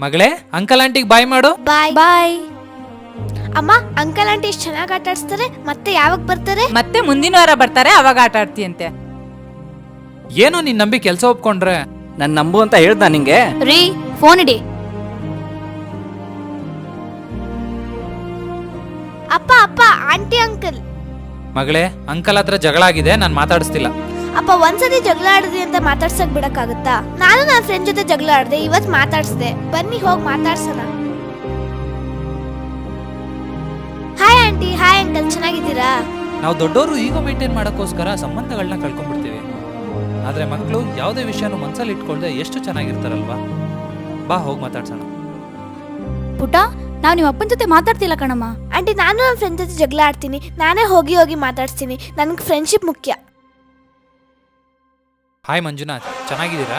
ಮಗಳೇ, ಅಂಕಲ್ ಆಂಟಿಗೆ ಬಾಯ್ ಮಾಡು. ಬಾಯ್ ಬಾಯ್. ಅಮ್ಮ. ಅಂಕಲ್ ಆಂಟಿ ಎಷ್ಟು ಚೆನ್ನಾಗಿ ಆಟ ಆಡಿಸ್ತಾರೆ. ಮತ್ತೆ ಯಾವಾಗ ಬರ್ತಾರೆ? ಮತ್ತೆ ಮುಂದಿನ ವಾರ ಬರ್ತಾರೆ, ಅವಾಗ ಆಟ ಆಡ್ತೀಯಂತೆ. ಏನೋ ನೀನ್ ನಂಬಿ ಕೆಲ್ಸ ಒಪ್ಕೊಂಡ್ರೆ. ನನ್ ನಂಬು ಅಂತ ಹೇಳ್ದ ನಿಂಗೆ. ರೀ, ಫೋನ್ ಇಡಿ. ಅಪ್ಪ ಅಪ್ಪ, ಆಂಟಿ ಅಂಕಲ್. ಮಗಳೇ, ಅಂಕಲ್ ಹತ್ರ ಜಗಳ ಆಗಿದೆ, ನಾನ್ ಮಾತಾಡಿಸ್ತಿಲ್ಲ. ಅಪ್ಪ, ಒಂದ್ಸತಿ ಜಗಳ ಆಡಿದ್ರಿ ಅಂತ ಮಾತಾಡ್ಸಕ್ ಬಿಡಕ್ಕಾಗತ್ತಾ? ನಾನು ನನ್ನ ಫ್ರೆಂಡ್ ಜೊತೆ ಜಗಳ ಆಡ್ದೆ, ಇವತ್ ಮಾತಾಡ್ಸ್ದೆ. ಬನ್ನಿ ಹೋಗಿ ಮಾತಾಡ್ಸೋಣ. ಹಾಯ್ ಆಂಟಿ, ಹಾಯ್ ಅಂಕಲ್, ಚೆನ್ನಾಗಿದ್ದೀರಾ? ನಾವು ದೊಡ್ಡವರು ಈಗೋ ಮೇಂಟೈನ್ ಮಾಡಕ್ಕೋಸ್ಕರ ಸಂಬಂಧಗಳನ್ನ ಕಳ್ಕೊಂಡ್ಬಿಡ್ತೀವಿ. ಆದ್ರೆ ಮಕ್ಕಳು ಯಾವುದೇ ವಿಷಯನೂ ಮನ್ಸಲ್ಲಿ ಇಟ್ಕೊಳ್ದೆ ಎಷ್ಟು ಚೆನ್ನಾಗಿರ್ತಾರಲ್ವಾ. ಬಾ ಹೋಗಿ ಮಾತಾಡ್ಸೋಣ. ಪುಟ, ನಾವ್ ನಿಮ್ಮ ಅಪ್ಪನ ಜೊತೆ ಮಾತಾಡ್ತಿಲ್ಲ ಕಣಮ್ಮ. ಆಂಟಿ, ನಾನು ನನ್ನ ಫ್ರೆಂಡ್ ಜೊತೆ ಜಗಳ ಆಡ್ತೀನಿ. ನಾನೇ ಹೋಗಿ ಮಾತಾಡ್ಸ್ತೀನಿ. ನನ್ಗೆ ಫ್ರೆಂಡ್ಶಿಪ್ ಮುಖ್ಯ. ಹಾಯ್ ಮಂಜುನಾಥ್, ಚೆನ್ನಾಗಿದ್ದೀರಾ?